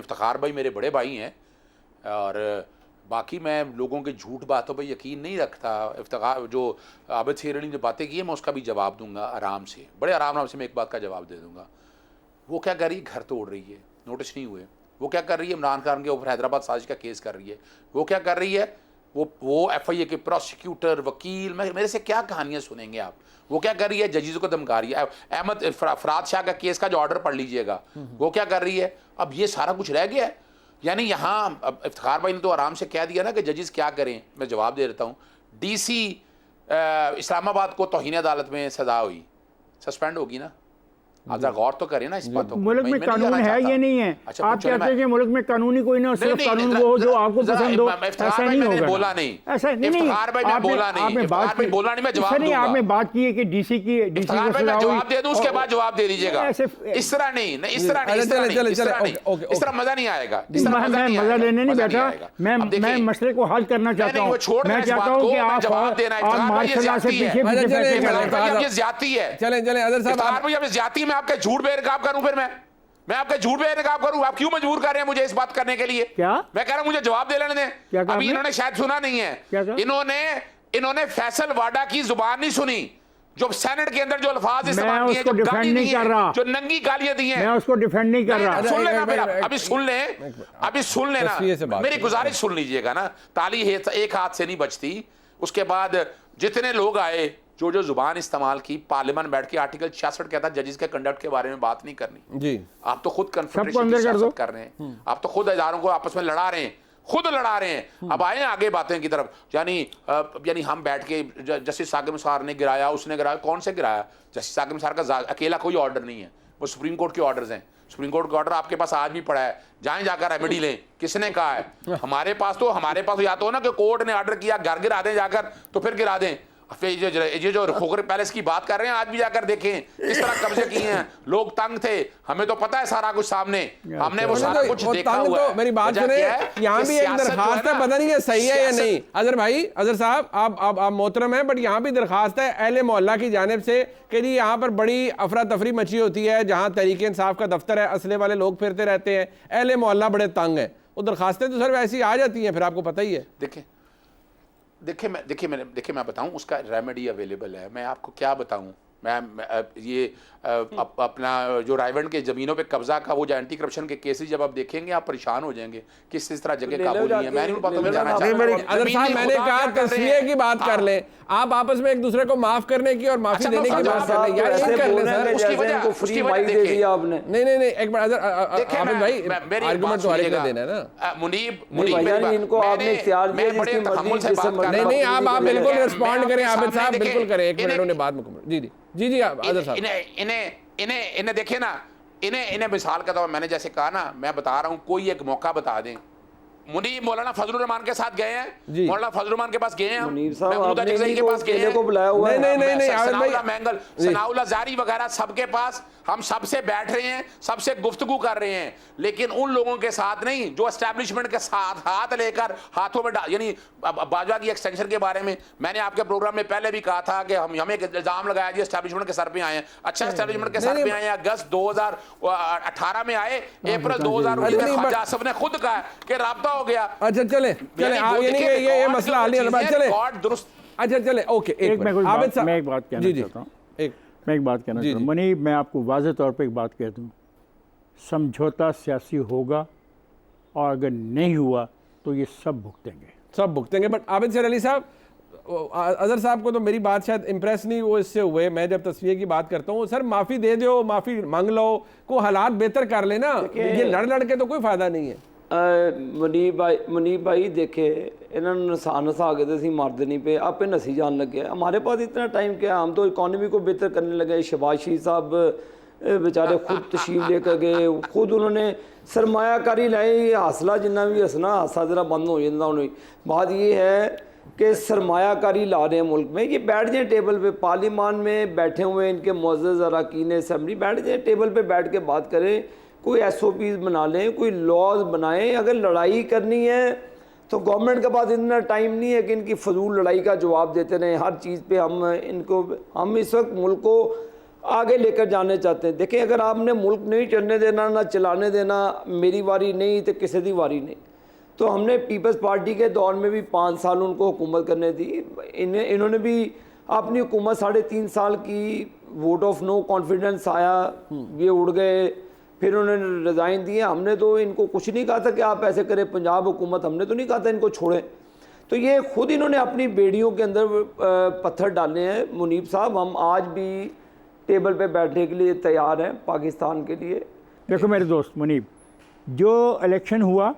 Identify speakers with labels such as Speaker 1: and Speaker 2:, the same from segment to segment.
Speaker 1: इफ्तिखार भाई मेरे बड़े भाई हैं, और बाकी मैं लोगों के झूठ बातों पे यकीन नहीं रखता। इफ्तिखार जो आबिद सीरनी ने बातें की है मैं उसका भी जवाब दूंगा आराम से, बड़े आराम से मैं एक बात का जवाब दे दूंगा। वो क्या कर रही है, घर तोड़ रही है, नोटिस नहीं हुए। वो क्या कर रही है, इमरान खान के ऊपर हैदराबाद साजिश का केस कर रही है। वो क्या कर रही है, वो FIA के प्रोसिक्यूटर, वकील, मेरे से क्या कहानियां सुनेंगे आप। वो क्या कर रही है, जजीज़ों को धमका रही है। अहमद फराद शाह का केस का जो ऑर्डर पढ़ लीजिएगा, वो क्या कर रही है। अब ये सारा कुछ रह गया है। यानी यहाँ इफ्तिखार भाई ने तो आराम से कह दिया ना कि जजेस क्या करें। मैं जवाब दे देता हूँ। DC इस्लामाबाद को तौहीन अदालत में सजा हुई, सस्पेंड होगी ना। आप जरा गौर तो करें ना इस बात को।
Speaker 2: मुल्क में कानून है ये नहीं है।
Speaker 1: अच्छा,
Speaker 2: आप कहते हैं कि मुल्क में कानूनी कोई ना, सिर्फ कानून वो जो आपको पसंद हो, ऐसा नहीं होगा।
Speaker 1: बोला नहीं,
Speaker 2: ऐसा नहीं, आपने बात की है कि DC की
Speaker 1: जवाब दे दूं, उसके बाद जवाब दे दीजिएगा। इस तरह नहीं, इस तरह मजा नहीं आएगा।
Speaker 2: मैं मजा लेने नहीं बैठा, मैं मसले को हल करना चाहता हूँ। मैं चाहता हूँ कि आप मार्शल से पीछे
Speaker 1: ज्यादती आपके झूठ बेनकाब करूं, फिर मैं आपके झूठ बेनकाब करूं। आप क्यों मजबूर कर रहे हैं मुझे इस बात करने के लिए?
Speaker 2: क्या
Speaker 1: मैं कह रहा हूं मुझे जवाब दे लेने दें। अभी इन्होंने शायद सुना नहीं है। इन्होंने फैसल वाडा की जुबान नहीं सुनी, जो सेनेट के अंदर जो अल्फाज इस्तेमाल किए, जो गाली दी है, जो नंगी गालियां दी हैं।
Speaker 2: मैं उसको डिफेंड नहीं कर रहा।
Speaker 1: सुन लेना फिर, अभी सुन लेना, मेरी गुजारिश सुन लीजिएगा ना। ताली एक हाथ से नहीं बचती। उसके बाद जितने लोग आए, जो जुबान इस्तेमाल की, पार्लियामेंट बैठ के आर्टिकल 66 कहता है जजेस के कंडक्ट के बारे में बात नहीं करनी जी। आप तो खुद कन्फ्रंटेशन कर रहे हैं, आप तो खुद इदारों को आपस में लड़ा रहे हैं, अब आए आगे बातें की तरफ। यानी हम बैठ के जस्टिस साकिब निसार ने गिराया, उसने गिराया, कौन से गिराया? जस्टिस साकिब निसार का अकेला कोई ऑर्डर नहीं है, वो सुप्रीम कोर्ट के ऑर्डर्स हैं। सुप्रीम कोर्ट का ऑर्डर आपके पास आज भी पड़ा है, जाएं जाकर रेमेडी लें। किसने कहा है? हमारे पास तो या तो ना कि कोर्ट ने ऑर्डर किया घर गिरा दें जाकर, तो फिर गिरा दें। ये जो खोखर पैलेस की बात कर रहे हैं, आज भी जाकर देखें इस तरह कब्जे किए हैं। लोग तंग थे, हमें तो पता है सारा कुछ सामने, हमने वो सारा कुछ देखा हुआ है।
Speaker 3: मेरी बात सुने, यहाँ भी एक दरखास्त है, पता नहीं है सही है या नहीं। अजहर साहब आप मोहतरम हैं, बट यहाँ भी दरखास्त है अहले मोहल्ला की जानिब से कि जी यहाँ पर बड़ी अफरा तफरी मची होती है, जहाँ तहरीक इंसाफ का दफ्तर है, असले वाले लोग फिरते रहते हैं, अहले मोहल्ला बड़े तंग है। वो दरखास्तें तो सर वैसी आ जाती हैं, फिर आपको पता ही है।
Speaker 1: देखिए मैं बताऊं, उसका रेमेडी अवेलेबल है। मैं आपको क्या बताऊं, ये अपना जो रायवंड के ज़मीनों पे कब्जा का वो जो एंटी करप्शन के केसेस जब आप देखेंगे आप परेशान हो जाएंगे किस तरह जगह काबू नहीं है। मैं नहीं बातों में जाना चाहता।
Speaker 3: मैंने कहा तस्वीर की बात कर ले, आप आपस में एक दूसरे को माफ करने की और माफी देने की बात कर ले यार, ये कर ले सर।
Speaker 1: उसकी वजह देखिए
Speaker 3: आपने नहीं एक बार हाफिज भाई आर्गुमेंट तो हर एक ने देना है ना।
Speaker 1: मुनीब इनको आपने इख्तियार दिया जिसकी मर्जी से
Speaker 3: नहीं आप बिल्कुल रिस्पॉन्ड करें आबिद साहब, बिल्कुल करें। 1 मिनट उन्हें बाद में जी आदर साहब।
Speaker 1: इन्हें देखे ना, इन्हें मिसाल का तौर मैंने जैसे कहा ना, मैं बता रहा हूं, कोई एक मौका बता दें। मुनीब मौलाना फजलुर रहमान के साथ गए हैं, मौलाना फजलुर रहमान के पास गए हैं, के पास गए हैं, सनाउल्लाह जारी वगैरह सबके पास हम सबसे बैठ रहे हैं, सबसे गुफ्तगू कर रहे हैं, लेकिन उन लोगों के साथ नहीं जो एस्टैब्लिशमेंट के साथ हाथ लेकर हाथों में यानी बाजवा की एक्सटेंशन के बारे में मैंने आपके प्रोग्राम में पहले भी कहा था कि हमें एक इल्जाम लगाया जी एस्टैब्लिशमेंट के सर पे आए हैं। अच्छा, एस्टैब्लिशमेंट के सर पे आए हैं, अगस्त 2018 में आए, अप्रैल 2019 में ख्वाजा आसिफ ने खुद कहा कि राब्ता हो गया।
Speaker 3: अच्छा चले ये मसला हल नहीं होगा, चले अच्छा चले ओके।
Speaker 2: मैं एक बात कहना चाहता हूँ, मैं एक बात कहना चाहता हूँ मुनीब, मैं आपको वाज़ेह तौर पे एक बात कह दूँ, समझौता सियासी होगा और अगर नहीं हुआ तो ये सब भुगतेंगे।
Speaker 3: बट आबिद सर अली साहब, अजहर साहब को तो मेरी बात शायद इम्प्रेस नहीं वो इससे हुए। मैं जब तस्वीर की बात करता हूँ, सर माफ़ी दे दो, माफ़ी मांग लो, को हालात बेहतर कर लेना, ये लड़ के तो कोई फ़ायदा नहीं है।
Speaker 4: मुनीब भाई देखे इन्होंने नसा के तो मर्द नहीं पे, आपे नसी जान लगे। हमारे पास इतना टाइम क्या, हम तो इकॉनमी को बेहतर करने लगे। शहबाज शरीफ साहब बेचारे खुद तशरीफ लेकर गए, खुद उन्होंने सरमायाकारी लाई, हौसला जिन्ना भी हंसना हादसा जरा बंद हो जाता। उन्हें बात ये है कि सरमायाकारी ला रहे हैं मुल्क में। ये बैठ जाए टेबल पे, पार्लियामान में बैठे हुए इनके मुअज़्ज़ज़ अरकान असम्बली बैठ जाए टेबल पे, बैठ के बात करें, कोई SOPs बना लें, कोई लॉज बनाएं। अगर लड़ाई करनी है तो गवर्नमेंट के पास इतना टाइम नहीं है कि इनकी फजूल लड़ाई का जवाब देते रहें हर चीज़ पे। हम इस वक्त मुल्क को आगे लेकर जाने चाहते हैं। देखिए, अगर आपने मुल्क नहीं चलने देना, ना चलाने देना, मेरी वारी नहीं तो किसी की वारी नहीं, तो हमने पीपल्स पार्टी के दौर में भी 5 साल उनको हुकूमत करने दी। इन्होंने भी अपनी हुकूमत 3.5 साल की, वोट ऑफ नो कॉन्फिडेंस आया, ये उड़ गए, फिर उन्होंने रिज़ाइन दिए। हमने तो इनको कुछ नहीं कहा था कि आप ऐसे करें, पंजाब हुकूमत, हमने तो नहीं कहा था इनको छोड़ें। तो ये खुद इन्होंने अपनी बेड़ियों के अंदर पत्थर डाले हैं। मुनीब साहब, हम आज भी टेबल पे बैठने के लिए तैयार हैं पाकिस्तान के लिए।
Speaker 2: देखो मेरे दोस्त मुनीब, जो इलेक्शन हुआ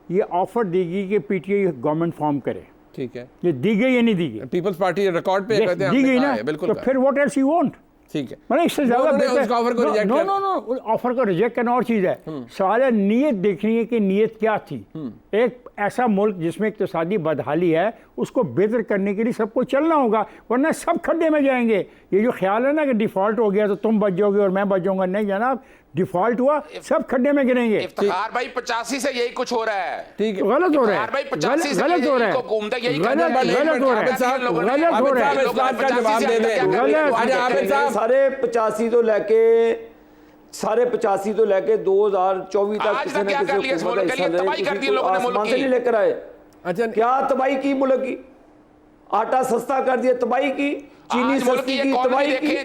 Speaker 2: ये ऑफर दी गई कि पीटीआई गवर्नमेंट फॉर्म करे,
Speaker 3: ठीक है,
Speaker 2: ये दी गई या नहीं दी गई?
Speaker 3: पीपल्स पार्टी रिकॉर्ड पे कहते हैं
Speaker 2: दी गई ना,
Speaker 3: बिल्कुल।
Speaker 2: तो फिर व्हाट एल्स यू वांट?
Speaker 3: ठीक है,
Speaker 2: मतलब इससे ज्यादा
Speaker 3: ऑफर को reject
Speaker 2: no no no, offer को रिजेक्ट करना और चीज है। सवाल है नीयत देखनी है कि नीयत क्या थी। एक ऐसा मुल्क जिसमें इक्तिसादी बदहाली है, उसको बेहतर करने के लिए सबको चलना होगा, वरना सब खड्डे में जाएंगे। ये जो ख्याल है ना कि डिफॉल्ट हो गया तो तुम बच जाओगे और मैं बच जाऊंगा, नहीं जनाब, डिफॉल्ट हुआ सब खड्डे में गिरेंगे।
Speaker 1: इफ्तिखार भाई 85 से यही कुछ हो रहा है।
Speaker 3: ठीक है,
Speaker 2: गलत हो रहा है,
Speaker 1: भाई 85 से
Speaker 2: गलत हो रहा है,
Speaker 1: गलत हो रहा है,
Speaker 2: गलत हो रहा है, गलत हो रहा है।
Speaker 3: इस बात का जवाब दे दें।
Speaker 4: सारे 85 तो लेके 2024 तक किसी न किसी हुकूमत का हिस्सा रहे, आसमान से नहीं लेकर आए।
Speaker 3: अच्छा,
Speaker 4: क्या तबाही की मुल्क की? आटा सस्ता कर दिया, तबाही की। चीनी सस्ती की, तबाही की।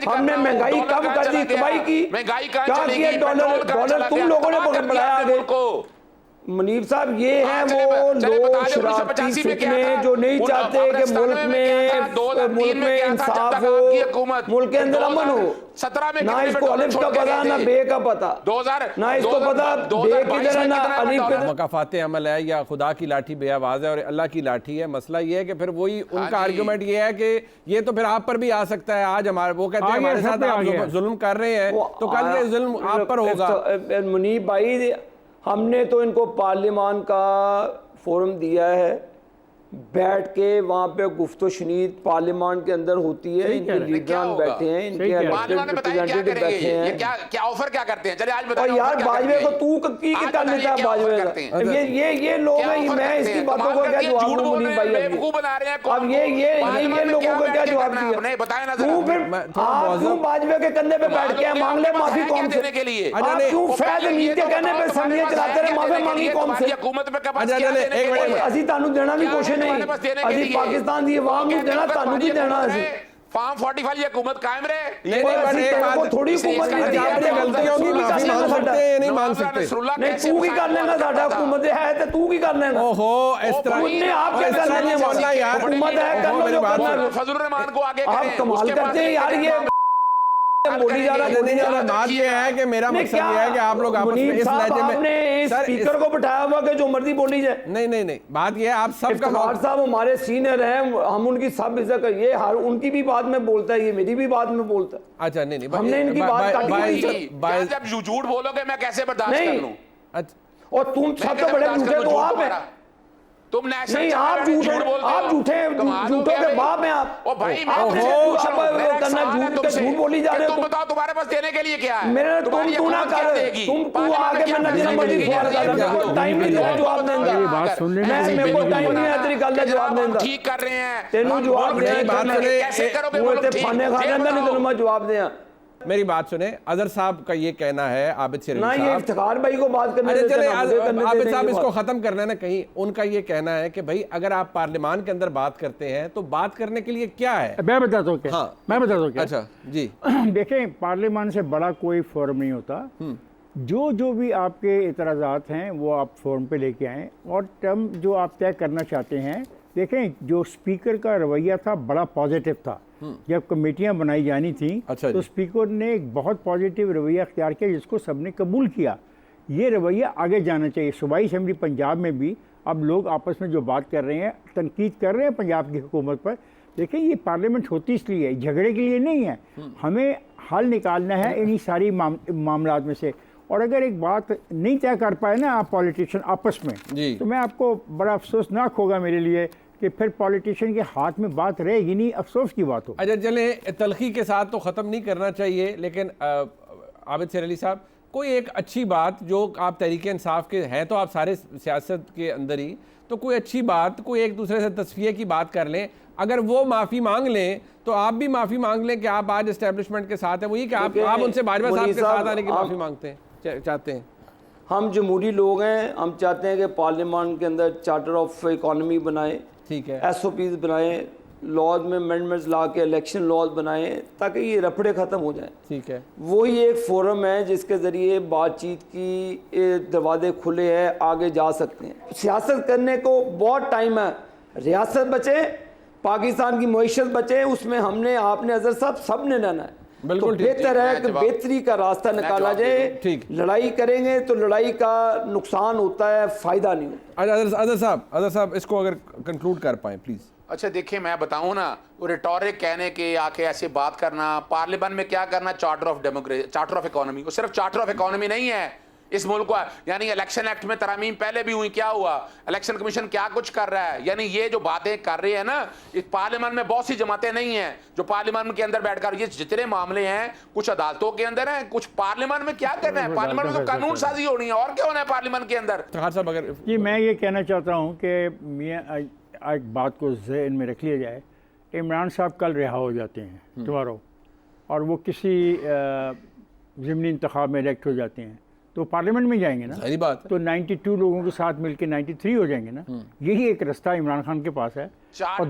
Speaker 4: हमने महंगाई कम कर दी, तबाही की। क्या किया? डॉलर तुम लोगों ने बढ़ाया आगे। मुनीब साहब, ये हैं वो लोग शरारती फितने जो नहीं चाहते कि मुल्क में इंसाफ हो, मुल्क के अंदर अमन हो।
Speaker 1: 17 में
Speaker 4: ना इसको अलिफ का पता, ना बे का पता,
Speaker 1: 2000
Speaker 4: ना इसको पता बे किधर है, ना अलिफ किधर।
Speaker 3: मकाफाते अमल है या खुदा की लाठी बेआवाज है और अल्लाह की लाठी है। मसला ये है कि फिर वही उनका आर्गुमेंट ये है कि ये तो फिर आप पर भी आ सकता है। आज हमारे वो कहते हैं हमारे साथ आप जुल्म कर रहे हैं, तो कल ये जुल्म आप पर होगा।
Speaker 4: मुनीब भाई, हमने तो इनको पार्लियामान का फोरम दिया है, बैठ के वहाँ पे गुफ्तो शनीद पार्लियामान के अंदर होती है, इनके लीडरान बैठे हैं, इनके रिप्रेजेंटेटिव बैठे हैं।
Speaker 1: क्या ऑफर क्या करते हैं? चलिए आज बताओ।
Speaker 4: और यार बाजवे को तू की कर लेता है बाजवे। ये लोग हैं, मैं इसकी बातों को क्या जवाब दूं मुनीब भाई? अब ये लोगों को क्या जवाब दिया? तू फिर आप क्यों बाजवे के कंधे पे बैठ के मांग ले माफी कौन से?
Speaker 1: के लिए
Speaker 4: आप क्यों फैज नीत के कहने पे संगीत चलाते रहे, माफी मांगी कौन से?
Speaker 1: हुकूमत में
Speaker 4: ਅਸੀਂ ਤੁਹਾਨੂੰ ਦੇਣਾ ਵੀ ਕੁਛ नहीं, ਅਸੀਂ पाकिस्तान ਦੀ आवाम ਨੂੰ ਦੇਣਾ, ਤੁਹਾਨੂੰ ਕੀ ਦੇਣਾ? ਅਸੀਂ
Speaker 1: फार्म 45 ये हुकूमत कायम रहे।
Speaker 4: थोड़ी हुकूमत नहीं
Speaker 3: मान सकते।
Speaker 4: नहीं, तू की कर लेगा? साडा हुकूमत है तो तू की कर लेगा?
Speaker 3: ओहो, इस तरह
Speaker 4: आप क्या कर लेंगे? हुकूमत है, कर लो जो करना है।
Speaker 1: फजलुर रहमान को आगे
Speaker 4: आप कमाल करते हैं यार। ये बोली जा रहा
Speaker 3: बात ये है कि मेरा मकसद ये है कि आप लोग आपस में इस लहजे में
Speaker 4: इस स्पीकर को बिठाया हुआ कि जो मर्जी बोली जाए।
Speaker 3: नहीं, बात ये है आप सबका
Speaker 4: साहब हमारे सीनियर हैं, हम उनकी सब इज्जत कर, ये हर उनकी भी बात में बोलता है, ये मेरी भी बात में बोलता है।
Speaker 3: अच्छा, नहीं
Speaker 4: हमने इनकी बात काटी।
Speaker 1: जब झूठ बोलोगे मैं कैसे बर्दाश्त कर लूं?
Speaker 4: और तुम सबसे बड़े झूठे तो आप हैं।
Speaker 1: तुम नेशनल
Speaker 4: नहीं, आप झूठे झूठों के बाप हैं आप।
Speaker 1: ओ भाई,
Speaker 4: झूठ बोली जा रहे हो।
Speaker 1: तुम बताओ तुम्हारे पास देने के लिए क्या है?
Speaker 4: मेरे तू ना कर, तू आगे मैं जितना मर्जी सवाल कर, टाइम नहीं है जवाब देने का।
Speaker 2: बात सुन ले,
Speaker 4: मेरे को टाइम नहीं है तेरी गल का जवाब देने का।
Speaker 1: ठीक कर रहे हैं,
Speaker 4: तेनू जवाब दे,
Speaker 1: कैसे करोगे?
Speaker 4: वो ते फाने खा लेंदा, नहीं तेनू मैं जवाब दें।
Speaker 3: मेरी बात सुने, अजहर साहब का ये कहना है, आबिद शरीफ
Speaker 4: ना, ये इफ्तिखार भाई को बात करने
Speaker 3: देते हैं। आबिद साहब इसको खत्म करना है ना कहीं। उनका ये कहना है कि भाई अगर आप पार्लियामान के अंदर बात करते हैं तो बात करने के लिए क्या है?
Speaker 2: मैं बताता हूँ क्या।
Speaker 3: हाँ,
Speaker 2: मैं बताता हूँ क्या।
Speaker 3: अच्छा जी,
Speaker 2: देखें, पार्लियामान से बड़ा कोई फोरम नहीं होता। जो भी आपके इतराज़ात हैं वो आप फोरम पे लेके आएँ और टर्म जो आप तय करना चाहते हैं। देखें, जो स्पीकर का रवैया था बड़ा पॉजिटिव था। जब कमेटियां बनाई जानी थी,
Speaker 3: अच्छा,
Speaker 2: तो स्पीकर ने एक बहुत पॉजिटिव रवैया अख्तियार किया जिसको सबने कबूल किया। ये रवैया आगे जाना चाहिए। सूबाई असम्बली पंजाब में भी अब लोग आपस में जो बात कर रहे हैं, तनकीद कर रहे हैं पंजाब की हुकूमत पर। देखिए, ये पार्लियामेंट होती इसलिए है, झगड़े के लिए नहीं है। हमें हल निकालना है इन्हीं सारी मामलात में से। और अगर एक बात नहीं तय कर पाए ना आप पॉलिटिशियन आपस में, तो मैं आपको बड़ा अफसोसनाक होगा मेरे लिए कि फिर पॉलिटिशियन के हाथ में बात रहेगी नहीं, अफसोस की बात हो।
Speaker 3: अच्छा, चले तलखी के साथ तो ख़त्म नहीं करना चाहिए, लेकिन आबिद सर अली साहब कोई एक अच्छी बात जो आप तहरीक इंसाफ के हैं, तो आप सारे सियासत के अंदर ही, तो कोई अच्छी बात, कोई एक दूसरे से तस्फिये की बात कर लें, अगर वो माफ़ी मांग लें तो आप भी माफ़ी मांग लें कि आप आज एस्टेब्लिशमेंट के साथ हैं, वही कि आप उनसे बाजवा साहब के साथ आने की माफ़ी मांगते हैं, चाहते हैं।
Speaker 4: हम जमहूरी लोग हैं, हम चाहते हैं कि पार्लियामान के अंदर चार्टर ऑफ इकॉनमी बनाए,
Speaker 3: ठीक है,
Speaker 4: SOPs बनाएं, लॉज में अमेंडमेंट्स ला के इलेक्शन लॉज बनाएं ताकि ये रफड़े ख़त्म हो जाएं।
Speaker 3: ठीक है,
Speaker 4: वही एक फोरम है जिसके ज़रिए बातचीत की दरवाजे खुले हैं, आगे जा सकते हैं। सियासत करने को बहुत टाइम है, रियासत बचे, पाकिस्तान की मईशत बचे, उसमें हमने आपने अजहर साहब सब ने रहना है।
Speaker 3: बिल्कुल
Speaker 4: तो बेहतर है कि बेहतरी का रास्ता निकाला जाए।
Speaker 3: ठीक,
Speaker 4: लड़ाई करेंगे तो लड़ाई का नुकसान होता है, फायदा नहीं होता।
Speaker 3: अजहर साहब इसको अगर कंक्लूड कर पाए प्लीज।
Speaker 1: अच्छा देखिए, मैं बताऊं ना, वो रिटोरिक कहने के आके ऐसे बात करना, पार्लियामेंट में क्या करना, charter of democracy, charter of economy, वो सिर्फ चार्टर ऑफ इकोनॉमी नहीं है इस मुल्क को, यानी इलेक्शन एक्ट में तरमीम पहले भी हुई, क्या हुआ, इलेक्शन कमीशन क्या कुछ कर रहा है, यानी ये जो बातें कर रही है ना, इस पार्लियामेंट में बहुत सी जमातें नहीं हैं जो पार्लियामेंट के अंदर बैठकर, ये जितने मामले हैं कुछ अदालतों के अंदर हैं, कुछ पार्लियामेंट में क्या करना है, पार्लियामेंट में तो कानून साजी होनी है, और क्या होना है पार्लियामेंट के अंदर।
Speaker 3: साहब अगर
Speaker 2: जी मैं ये कहना चाहता हूँ कि मियाँ एक बात को ज़हन में रख लिया जाए, इमरान साहब कल रिहा हो जाते हैं टुमारो, और वो किसी ज़िमनी इंतखाब में इलेक्ट हो जाते हैं, तो पार्लियामेंट में जाएंगे ना,
Speaker 3: सही बात है,
Speaker 2: तो 92 लोगों के साथ मिलकर 93 हो जाएंगे ना। यही एक रास्ता इमरान खान के पास है, और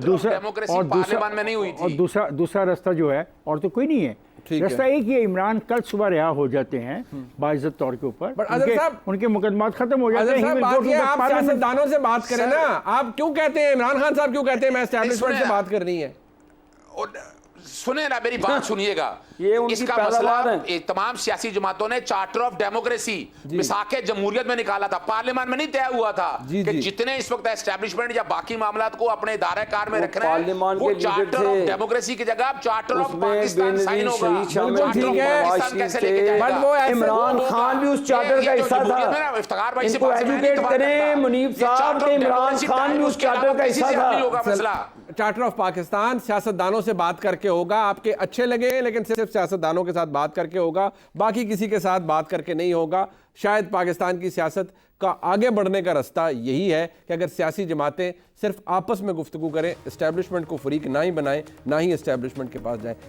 Speaker 2: दूसरा रास्ता जो है और तो कोई नहीं है, रास्ता एक ही है, इमरान कल सुबह रिहा हो जाते हैं बाइज्जत तौर के ऊपर, उनके मुकदमात खत्म हो जाते हैं।
Speaker 3: आप सियासतदानों से बात करें ना, आप क्यों कहते हैं, इमरान खान साहब क्यों कहते हैं मैं एस्टैब्लिशमेंट से बात करनी है?
Speaker 1: सुने ना, मेरी बात सुनिएगा, इसका मसला तमाम सियासी जमातों ने चार्टर ऑफ डेमोक्रेसी मिसाके जमहूरियत में निकाला था, पार्लियामेंट में नहीं तय हुआ था कि जितने इस वक्त एस्टैब्लिशमेंट या बाकी मामलात को अपने इदारे कार में रखना है, वो चार्टर ऑफ डेमोक्रेसी की जगह चार्टर ऑफ पाकिस्तान साइन होगा। कैसे लेके जाएगा?
Speaker 4: इमरान खान भी उस चार्टर का हिस्सा था।
Speaker 1: इफ्तिखार भाई से
Speaker 4: इनको एजुकेट करें मुनीब साहब के, इमरान खान भी उस चार्टर का हिस्सा था।
Speaker 3: चार्टर ऑफ पाकिस्तान सियासतदानों से बात करके होगा, आपके अच्छे लगे लेकिन सिर्फ सियासतदानों के साथ बात करके होगा, बाकी किसी के साथ बात करके नहीं होगा। शायद पाकिस्तान की सियासत का आगे बढ़ने का रास्ता यही है कि अगर सियासी जमातें सिर्फ आपस में गुफ्तगू करें, एस्टैब्लिशमेंट को फरीक ना ही बनाएं, ना ही एस्टैब्लिशमेंट के पास जाएं।